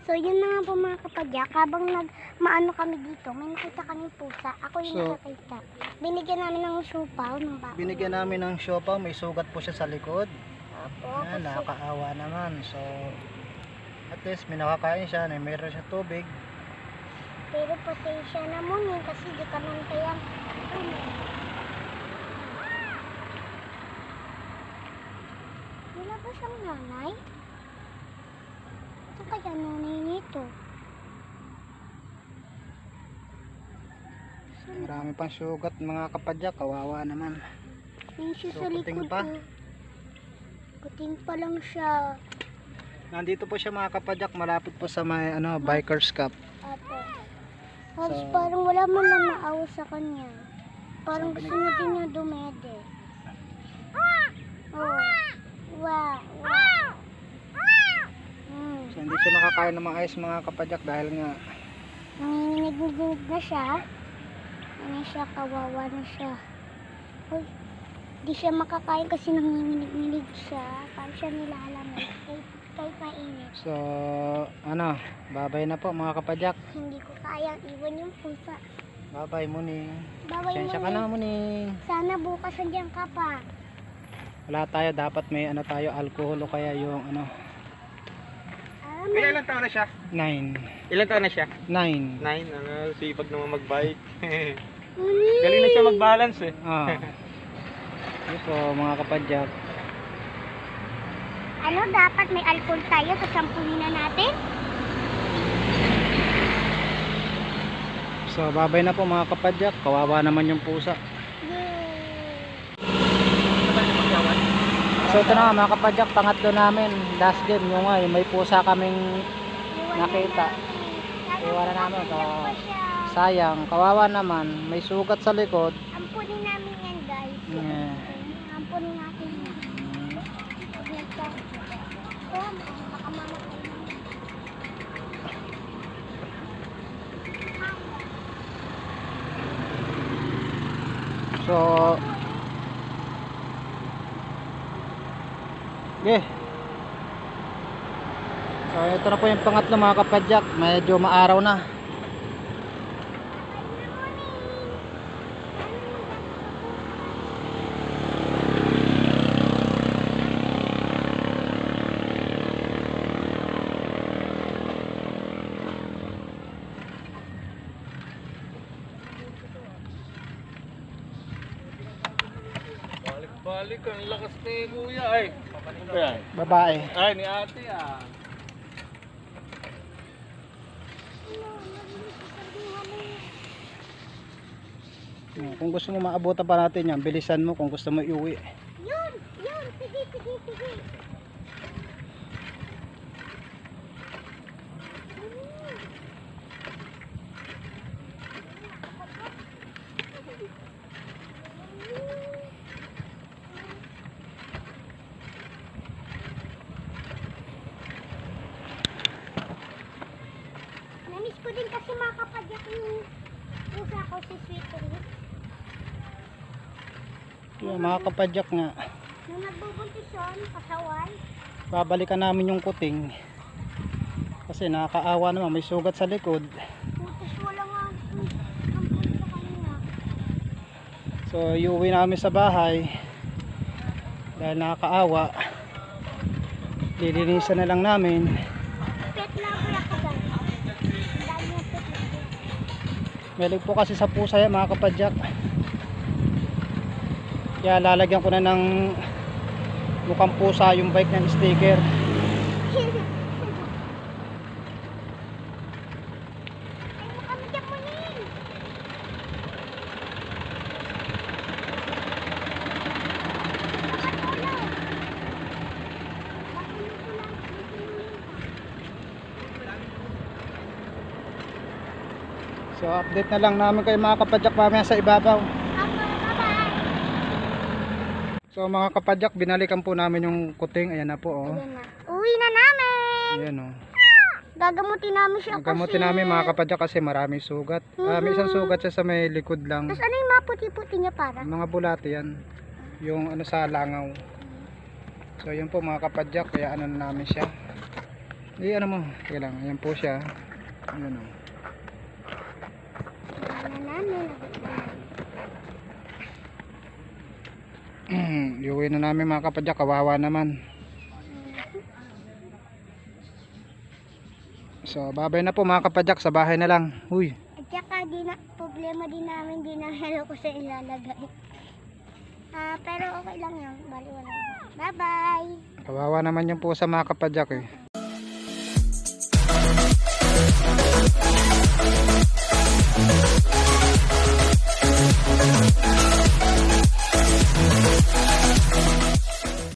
So yun na nga po mga kapadyak, habang maano kami dito, may nakita kami pusa. Ako yung nakakita. Binigyan namin ng siopaw ng baka. Binigyan namin ng siopaw, may sugat po siya sa likod. Opo, Yan, nakakaawa naman. So, at least may nakakain siya, mayroon siya tubig. pero pasensya na muna kasi di ka man kayang wala ba siyang nanay? Saan kaya nanay nito? Marami pang sugat mga kapadyak, kawawa naman. Yung siya So, sa kuting likod pa? ko. Kuting pa lang siya. Nandito po siya mga kapadyak, malapit po sa may Bikers Cup. Apo. Tapos So, parang wala man lang naawa sa kanya. Parang So, gusto niya din niya dumede. Oh. Wow. Wow. So, hindi siya makakain ng maayos mga kapadyak dahil nga Nanginginig na siya. Ano siya, kawawa na siya. Uy, di siya makakain kasi nanginginig siya. Paano siya nilalamig kahit mainit. so babay na po mga kapadyak. Hindi ko kayang iwan yung pusa. Babay Muning. Bawal mo Pasensya ka na Muning. Sana bukas nandiyan ka pa. Wala tayo, dapat may tayo, alcohol o kaya yung Ilan taon na siya? 9. Ilan taon na siya? 9. 9. Sipag naman mag-bike. Uli. Galing na siya mag-balance eh. Ito po mga kapadyak. Ano, dapat may alcohol tayo, kasampunin na natin. So babay na po mga kapadyak, kawawa naman yung pusa. So ito na nga mga kapadyak, pangatlo namin, last game yung may pusa kaming nakita. Iwanan namin, sayang, kawawa naman, may sugat sa likod. Ampunin namin yan guys. Yeah. Ampunin natin yan. Oh, baka mamatay na. So okay. So ito na po yung pangatlo mga kapadyak, medyo maaraw na. Balik, ang lakas ni kuya ay. Ayan. Babae. Ay, ni ate ah. Kung gusto mo maabutan pa natin yan, bilisan mo kung gusto mo iuwi. Yun, sige, sige, sige. Namiss ko din kasi mga kapadyak yung pusa ko si Sweetery. Yung mga kapadyak nga, Nung nagbubuntis yun, kasawan. babalikan namin yung kuting. Kasi nakakaawa naman, may sugat sa likod. Putis wala nga ampun sa kanya. So iuwi namin sa bahay dahil nakakaawa. Lilinisan na lang namin. Pet lover ako guys. Dahil yung pet lover. Meron po kasi sa pusa yan mga kapadyak. Kaya lalagyan ko na ng mukhang pusa yung bike ng sticker. Ay, makamigyan mo rin. So update na lang namin kayo mga kapadyak mamaya sa ibabaw. So mga kapadyak, binalikan po namin yung kuting. Ayan na po oh. Ayan na. Uwi na namin. Ayan oh. Gagamutin namin siya Gamutin namin mga kapadyak kasi maraming sugat. May isang sugat siya sa may likod lang. Tapos ano yung mga puti-puti niya para? Mga bulate yan. Yung sa langaw. So yun po mga kapadyak, kaya ano na namin siya. ano mo, teka lang, ayan po siya. Ayan o. Wala namin. Iuwi na namin mga kapadyak, kawawa naman. So babay na po mga kapadyak, sa bahay na lang. Uy, At saka problema din namin, di namin alam ko sa ilalagay. Pero okay lang yun. Bali wala. Bye bye! kawawa naman yung pusa mga kapadyak eh.